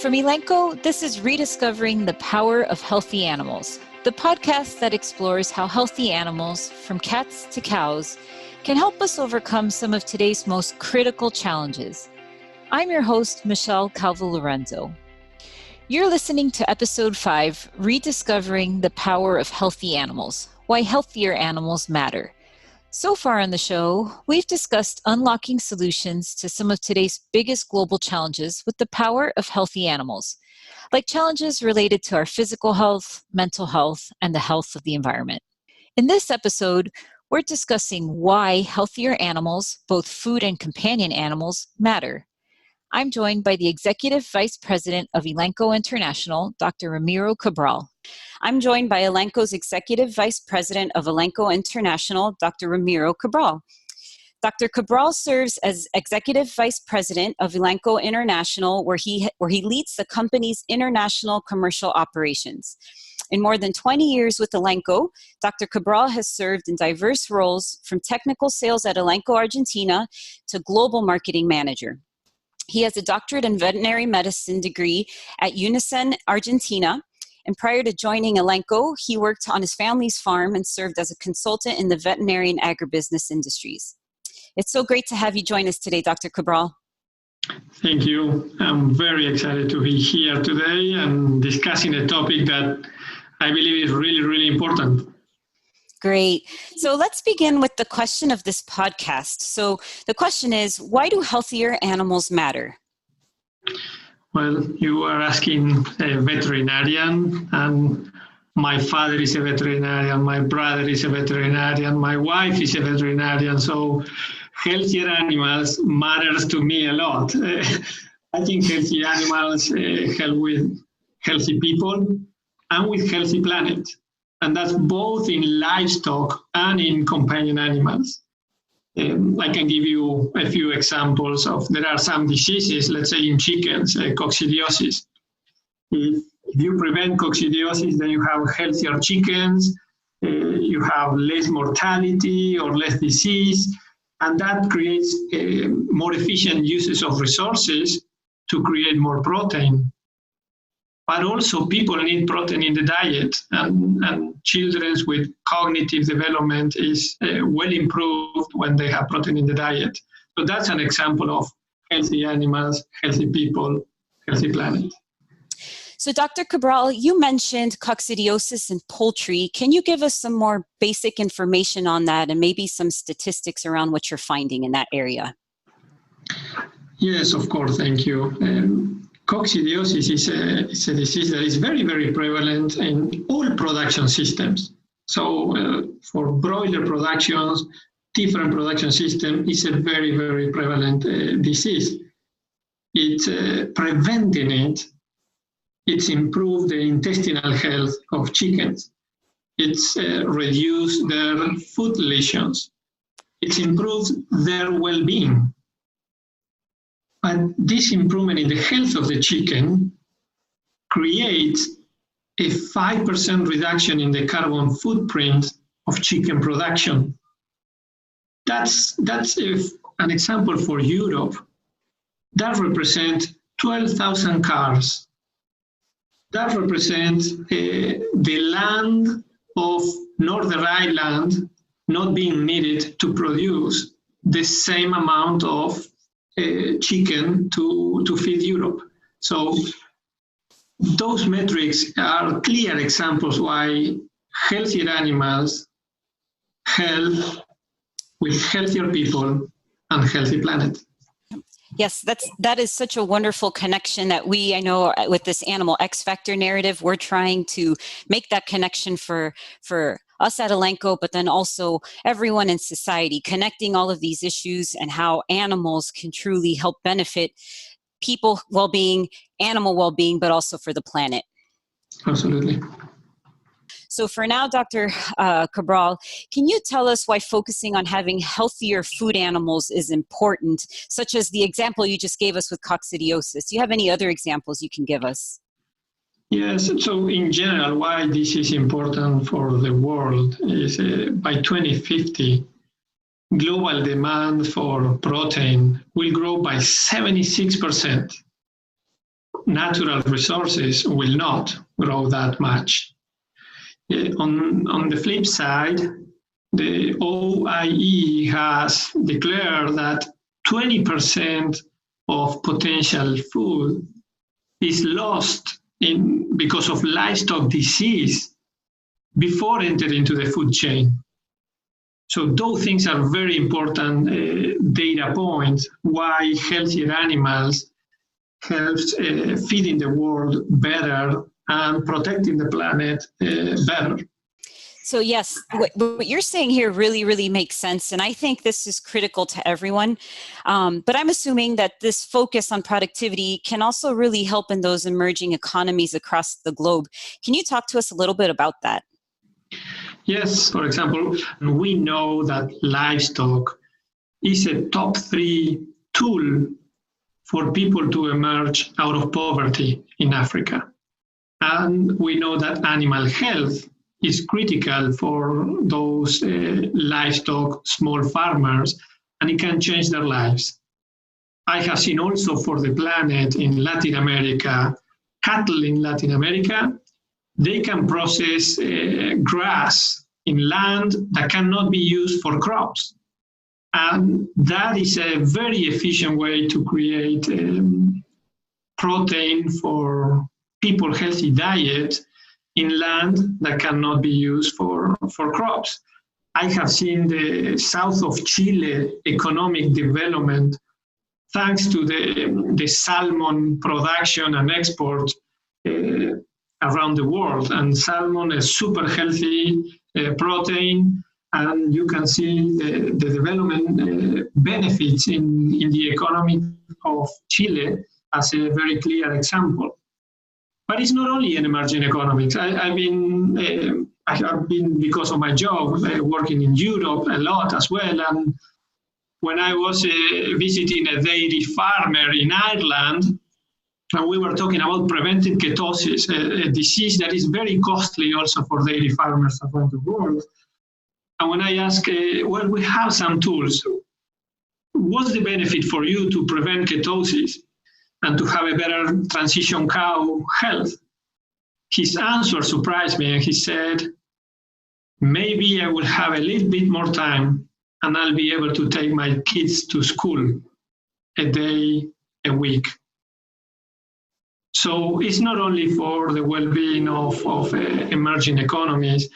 From Elanco, this is Rediscovering the Power of Healthy Animals, the podcast that explores how healthy animals, from cats to cows, can help us overcome some of today's most critical challenges. I'm your host, Michelle Calvo-Lorenzo. You're listening to Episode 5, Rediscovering the Power of Healthy Animals, Why Healthier Animals Matter. So far on the show, we've discussed unlocking solutions to some of today's biggest global challenges with the power of healthy animals, like challenges related to our physical health, mental health, and the health of the environment. In this episode, we're discussing why healthier animals, both food and companion animals, matter. I'm joined by the Executive Vice President of Elanco International, Dr. Ramiro Cabral. I'm joined by Elanco's Executive Vice President of Elanco International, Dr. Ramiro Cabral. Dr. Cabral serves as Executive Vice President of Elanco International, where he leads the company's international commercial operations. In more than 20 years with Elanco, Dr. Cabral has served in diverse roles, from technical sales at Elanco Argentina to global marketing manager. He has a doctorate in veterinary medicine degree at UNICEN Argentina, and prior to joining Elanco, he worked on his family's farm and served as a consultant in the veterinary and agribusiness industries. It's so great to have you join us today, Dr. Cabral. Thank you. I'm very excited to be here today and discussing a topic that I believe is really, really important. Great. So let's begin with the question of this podcast. So the question is, why do healthier animals matter? Well, you are asking a veterinarian, and my father is a veterinarian, my brother is a veterinarian, my wife is a veterinarian, so healthier animals matters to me a lot. I think healthy animals help with healthy people and with healthy planet. And that's both in livestock and in companion animals. I can give you a few examples there are some diseases, let's say in chickens, coccidiosis. If you prevent coccidiosis, then you have healthier chickens, you have less mortality or less disease, and that creates more efficient uses of resources to create more protein. But also people need protein in the diet, and children with cognitive development is well improved when they have protein in the diet. So that's an example of healthy animals, healthy people, healthy planet. So Dr. Cabral, you mentioned coccidiosis in poultry. Can you give us some more basic information on that and maybe some statistics around what you're finding in that area? Yes, of course, thank you. Coccidiosis is a disease that is very, very prevalent in all production systems. So for broiler productions, different production system is a very, very prevalent disease. Preventing it's improved the intestinal health of chickens. It's reduced their food lesions. It's improved their well-being. And this improvement in the health of the chicken creates a 5% reduction in the carbon footprint of chicken production. That's an example for Europe. That represents 12,000 cars. That represents the land of Northern Ireland not being needed to produce the same amount of chicken to feed Europe. So those metrics are clear examples why healthier animals help with healthier people and healthy planet. Yes, that is such a wonderful connection that I know with this Animal X Factor narrative, we're trying to make that connection for us at Elanco, but then also everyone in society, connecting all of these issues and how animals can truly help benefit people well-being, animal well-being, but also for the planet. Absolutely. So for now, Dr. Cabral, can you tell us why focusing on having healthier food animals is important, such as the example you just gave us with coccidiosis? Do you have any other examples you can give us? Yes, so in general, why this is important for the world is by 2050, global demand for protein will grow by 76%. natural resources will not grow that much. On the flip side, the OIE has declared that 20% of potential food is lost because of livestock disease before entering into the food chain. So those things are very important data points why healthier animals helps feeding the world better and protecting the planet better. So yes, what you're saying here really, really makes sense. And I think this is critical to everyone. But I'm assuming that this focus on productivity can also really help in those emerging economies across the globe. Can you talk to us a little bit about that? Yes, for example, we know that livestock is a top 3 tool for people to emerge out of poverty in Africa. And we know that animal health is critical for those livestock small farmers, and it can change their lives. I have seen also for the planet in Latin America, cattle in Latin America, they can process grass in land that cannot be used for crops. And that is a very efficient way to create protein for people healthy diet in land that cannot be used for crops. I have seen the south of Chile economic development thanks to the salmon production and export around the world. And salmon is super healthy protein, and you can see the development benefits in the economy of Chile as a very clear example. But it's not only in emerging economies. I have been, because of my job, working in Europe a lot as well. And when I was visiting a dairy farmer in Ireland, and we were talking about preventing ketosis, a disease that is very costly also for dairy farmers around the world. And when I asked, well, we have some tools. What's the benefit for you to prevent ketosis and to have a better transition cow health? His answer surprised me, and he said, maybe I will have a little bit more time and I'll be able to take my kids to school a day a week. So it's not only for the well-being of emerging economies,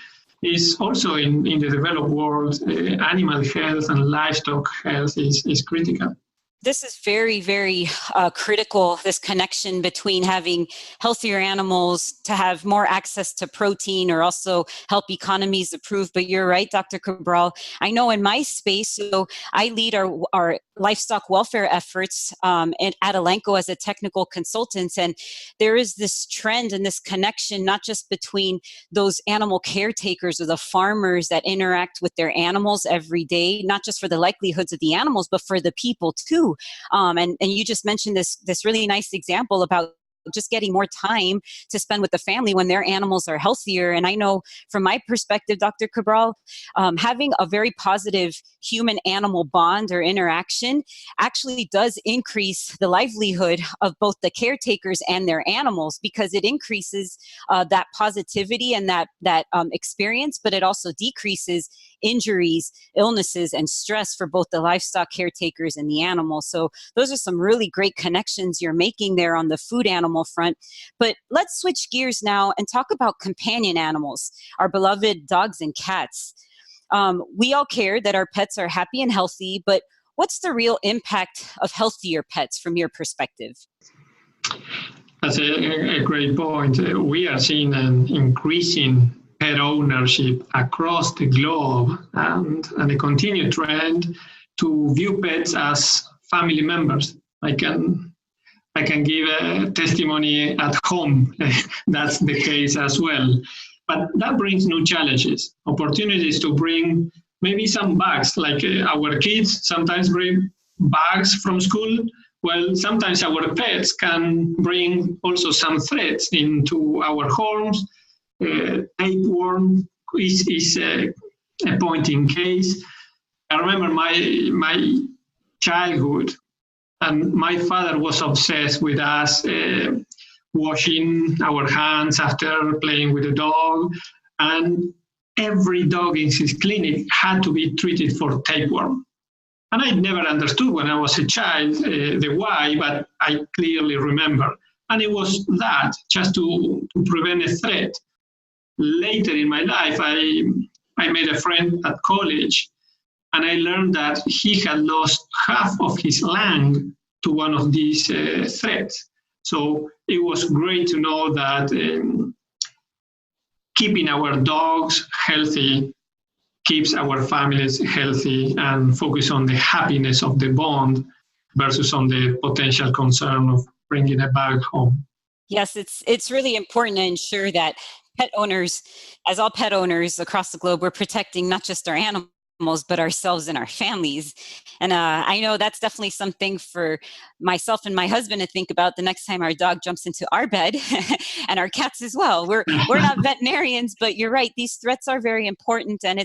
it's also in the developed world, animal health and livestock health is critical. This is very, very critical, this connection between having healthier animals to have more access to protein or also help economies improve. But you're right, Dr. Cabral. I know in my space, so I lead our livestock welfare efforts at Elanco as a technical consultant. And there is this trend and this connection, not just between those animal caretakers or the farmers that interact with their animals every day, not just for the livelihoods of the animals, but for the people too. And you just mentioned this really nice example about just getting more time to spend with the family when their animals are healthier. And I know from my perspective, Dr. Cabral, having a very positive human-animal bond or interaction actually does increase the livelihood of both the caretakers and their animals, because it increases that positivity and that experience, but it also decreases injuries, illnesses, and stress for both the livestock caretakers and the animals. So those are some really great connections you're making there on the food animal front. But let's switch gears now and talk about companion animals, our beloved dogs and cats. We all care that our pets are happy and healthy, but what's the real impact of healthier pets from your perspective? That's a great point. We are seeing an increasing pet ownership across the globe and a continued trend to view pets as family members. I can give a testimony at home. That's the case as well. But that brings new challenges, opportunities to bring maybe some bags, like our kids sometimes bring bags from school. Well, sometimes our pets can bring also some threats into our homes. Tapeworm is a point in case. I remember my childhood, and my father was obsessed with us washing our hands after playing with the dog. And every dog in his clinic had to be treated for tapeworm. And I never understood when I was a child the why, but I clearly remember. And it was that, just to prevent a threat. Later in my life, I made a friend at college, and I learned that he had lost half of his lung to one of these threats. So it was great to know that keeping our dogs healthy keeps our families healthy and focus on the happiness of the bond versus on the potential concern of bringing it back home. Yes, it's really important to ensure that pet owners, as all pet owners across the globe, we're protecting not just our animals, but ourselves and our families. And I know that's definitely something for myself and my husband to think about the next time our dog jumps into our bed, and our cats as well. We're not veterinarians, but you're right. These threats are very important, and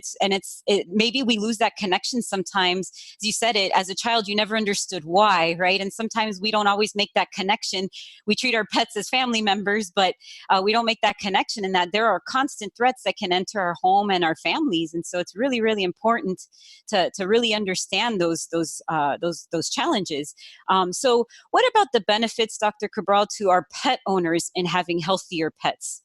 maybe we lose that connection sometimes. As you said it, as a child, you never understood why, right? And sometimes we don't always make that connection. We treat our pets as family members, but we don't make that connection, and that there are constant threats that can enter our home and our families. And so it's really, really important to really understand those challenges. So what about the benefits, Dr. Cabral, to our pet owners in having healthier pets?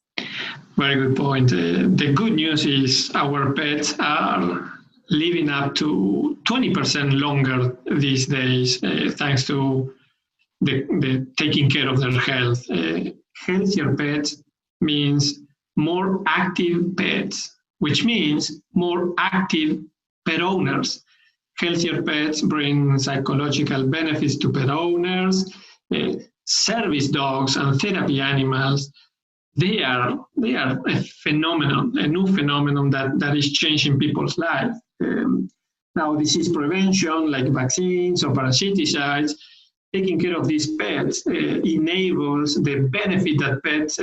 Very good point. The good news is our pets are living up to 20% longer these days, thanks to the taking care of their health. Healthier pets means more active pets, which means more active pet owners. Healthier pets bring psychological benefits to pet owners. Service dogs and therapy animals, they are a phenomenon, a new phenomenon that is changing people's lives. Now, disease prevention, like vaccines or parasiticides, taking care of these pets enables the benefit that pets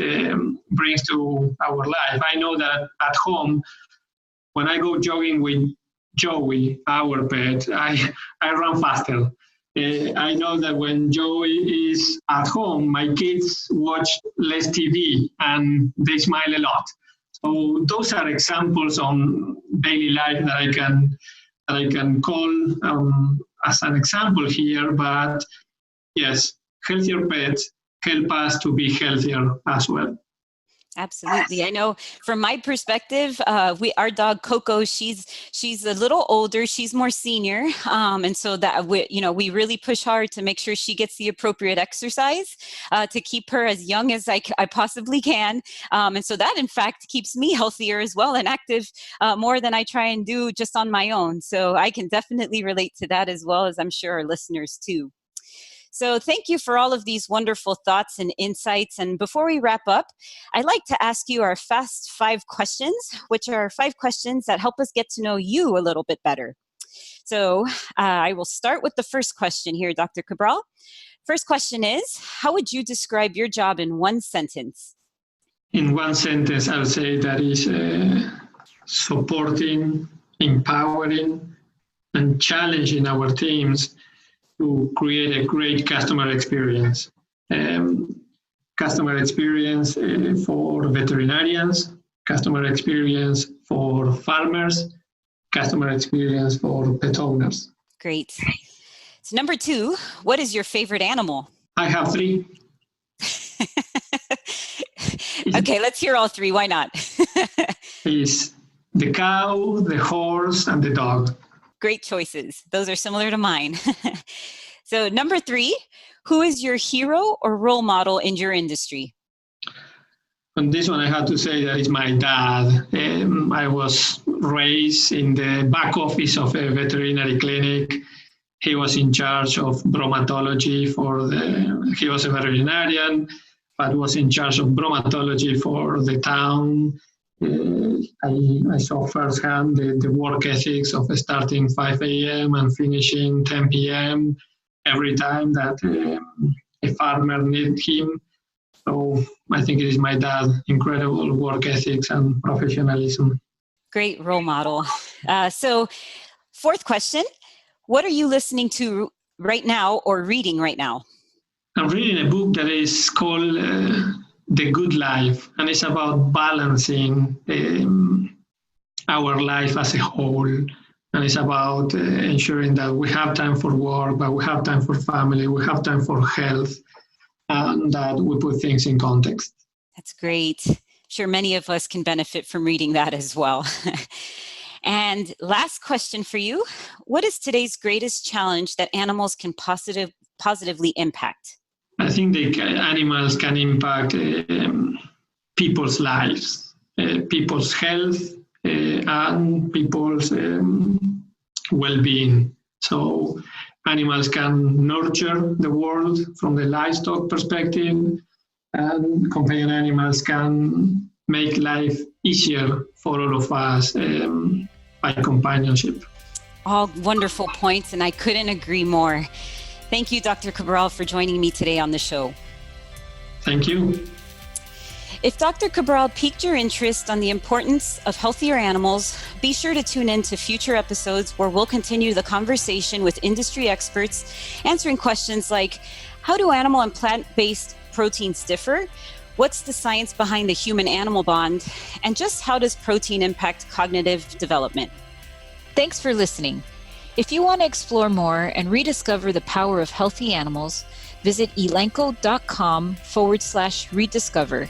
brings to our life. I know that at home, when I go jogging with Joey, our pet, I run faster. I know that when Joey is at home, my kids watch less TV and they smile a lot. So those are examples on daily life that I can call as an example here. But yes, healthier pets help us to be healthier as well. Absolutely. I know from my perspective, our dog Coco, she's a little older, she's more senior. And so that we really push hard to make sure she gets the appropriate exercise to keep her as young as I possibly can. And so that in fact keeps me healthier as well and active more than I try and do just on my own. So I can definitely relate to that, as well as I'm sure our listeners too. So thank you for all of these wonderful thoughts and insights. And before we wrap up, I'd like to ask you our fast 5 questions, which are 5 questions that help us get to know you a little bit better. So I will start with the first question here, Dr. Cabral. First question is, how would you describe your job in one sentence? In one sentence, I would say that is supporting, empowering, and challenging our teams to create a great customer experience. Customer experience for veterinarians, customer experience for farmers, customer experience for pet owners. Great. So number 2, what is your favorite animal? I have 3. Okay, let's hear all 3. Why not? Is the cow, the horse, and the dog. Great choices. Those are similar to mine. So number 3, who is your hero or role model in your industry? On this one, I have to say that it's my dad. I was raised in the back office of a veterinary clinic. He was in charge of bromatology he was a veterinarian, but was in charge of bromatology for the town. I saw firsthand the work ethics of starting 5 a.m. and finishing 10 p.m. every time that a farmer needed him. So I think it is my dad, incredible work ethics and professionalism. Great role model. So 4th question, what are you listening to right now or reading right now? I'm reading a book that is called The Good Life, and it's about balancing our life as a whole. And it's about ensuring that we have time for work, but we have time for family, we have time for health, and that we put things in context. That's great. I'm sure many of us can benefit from reading that as well. And last question for you. What is today's greatest challenge that animals can positively impact? I think the animals can impact people's lives, people's health, and people's well-being. So animals can nurture the world from the livestock perspective, and companion animals can make life easier for all of us by companionship. All wonderful points, and I couldn't agree more. Thank you, Dr. Cabral, for joining me today on the show. Thank you. If Dr. Cabral piqued your interest on the importance of healthier animals, be sure to tune in to future episodes where we'll continue the conversation with industry experts, answering questions like, how do animal and plant-based proteins differ? What's the science behind the human-animal bond? And just how does protein impact cognitive development? Thanks for listening. If you want to explore more and rediscover the power of healthy animals, visit elanco.com/rediscover